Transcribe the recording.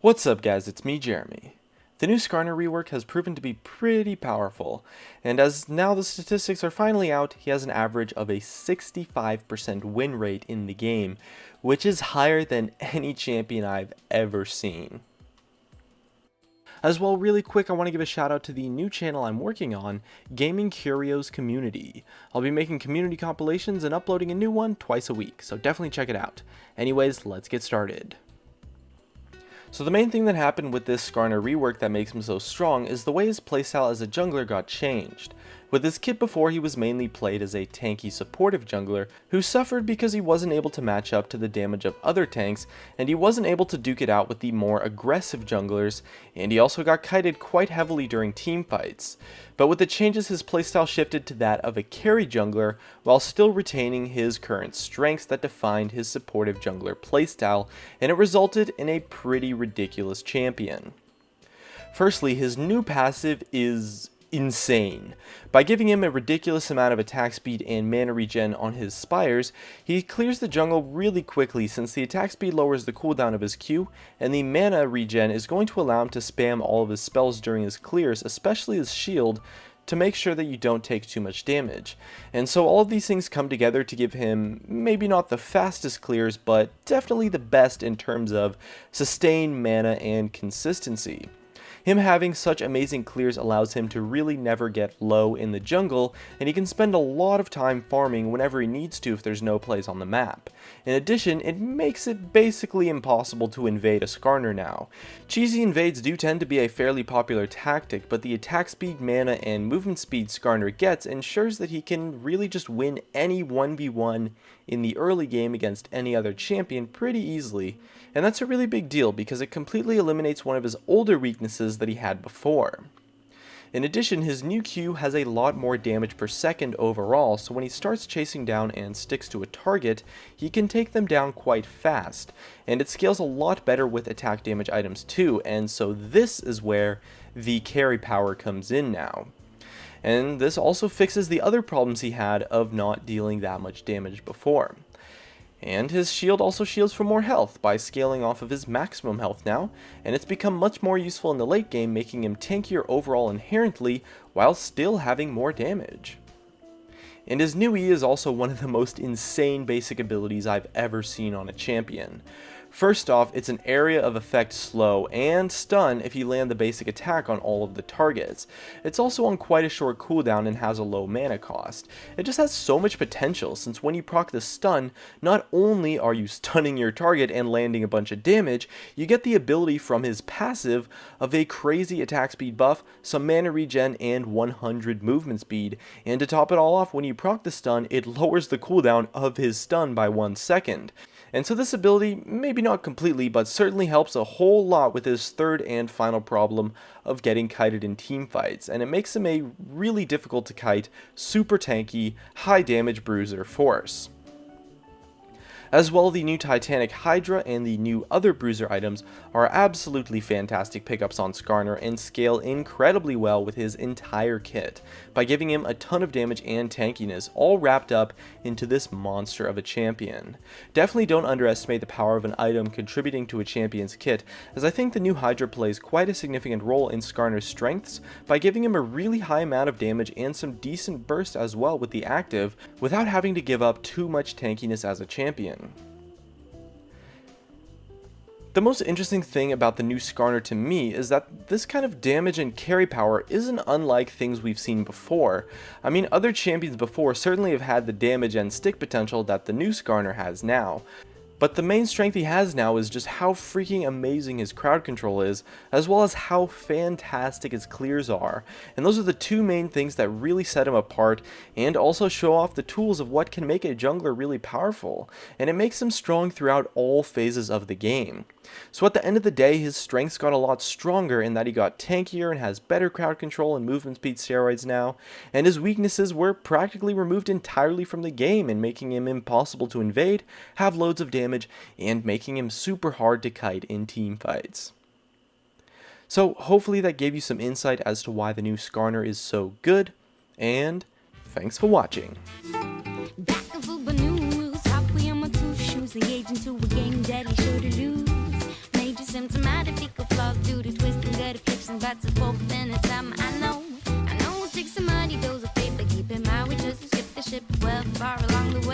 What's up guys, it's me Jeremy. The new Skarner rework has proven to be pretty powerful, and as now the statistics are finally out, he has an average of a 65% win rate in the game, which is higher than any champion I've ever seen. As well, really quick, I want to give a shout out to the new channel I'm working on, Gaming Curios Community. I'll be making community compilations and uploading a new one twice a week, so definitely check it out. Anyways, let's get started. So the main thing that happened with this Skarner rework that makes him so strong is the way his playstyle as a jungler got changed. With his kit before, he was mainly played as a tanky supportive jungler who suffered because he wasn't able to match up to the damage of other tanks, and he wasn't able to duke it out with the more aggressive junglers, and he also got kited quite heavily during team fights. But with the changes, his playstyle shifted to that of a carry jungler while still retaining his current strengths that defined his supportive jungler playstyle, and it resulted in a pretty ridiculous champion. Firstly, his new passive is insane. By giving him a ridiculous amount of attack speed and mana regen on his spires, he clears the jungle really quickly since the attack speed lowers the cooldown of his Q, and the mana regen is going to allow him to spam all of his spells during his clears, especially his shield, to make sure that you don't take too much damage. And so all of these things come together to give him maybe not the fastest clears, but definitely the best in terms of sustained mana and consistency. Him having such amazing clears allows him to really never get low in the jungle, and he can spend a lot of time farming whenever he needs to if there's no plays on the map. In addition, it makes it basically impossible to invade a Skarner now. Cheesy invades do tend to be a fairly popular tactic, but the attack speed, mana, and movement speed Skarner gets ensures that he can really just win any 1v1 in the early game against any other champion pretty easily, and that's a really big deal because it completely eliminates one of his older weaknesses that he had before. In addition, his new Q has a lot more damage per second overall, so when he starts chasing down and sticks to a target, he can take them down quite fast, and it scales a lot better with attack damage items too, and so this is where the carry power comes in now. And this also fixes the other problems he had of not dealing that much damage before. And his shield also shields for more health by scaling off of his maximum health now, and it's become much more useful in the late game, making him tankier overall inherently while still having more damage. And his new E is also one of the most insane basic abilities I've ever seen on a champion. First off, it's an area of effect slow and stun if you land the basic attack on all of the targets. It's also on quite a short cooldown and has a low mana cost. It just has so much potential since when you proc the stun, not only are you stunning your target and landing a bunch of damage, you get the ability from his passive of a crazy attack speed buff, some mana regen, and 100 movement speed. And to top it all off, when you proc the stun, it lowers the cooldown of his stun by 1 second. And so this ability, maybe not completely, but certainly helps a whole lot with his third and final problem of getting kited in team fights, and it makes him a really difficult to kite, super tanky, high damage bruiser force. As well, the new Titanic Hydra and the new other bruiser items are absolutely fantastic pickups on Skarner and scale incredibly well with his entire kit by giving him a ton of damage and tankiness all wrapped up into this monster of a champion. Definitely don't underestimate the power of an item contributing to a champion's kit, as I think the new Hydra plays quite a significant role in Skarner's strengths by giving him a really high amount of damage and some decent burst as well with the active without having to give up too much tankiness as a champion. The most interesting thing about the new Skarner to me is that this kind of damage and carry power isn't unlike things we've seen before. I mean, other champions before certainly have had the damage and stick potential that the new Skarner has now. But the main strength he has now is just how freaking amazing his crowd control is, as well as how fantastic his clears are. And those are the two main things that really set him apart, and also show off the tools of what can make a jungler really powerful. And it makes him strong throughout all phases of the game. So at the end of the day, his strengths got a lot stronger in that he got tankier and has better crowd control and movement speed steroids now, and his weaknesses were practically removed entirely from the game and making him impossible to invade, have loads of damage, and making him super hard to kite in team fights. So hopefully that gave you some insight as to why the new Skarner is so good, and thanks for watching. The agent to a game that he sure to lose. Major symptomatic lots of hope and it's time. I know it takes some money, those are paper. Keep in mind we just skipped the ship well far along the way.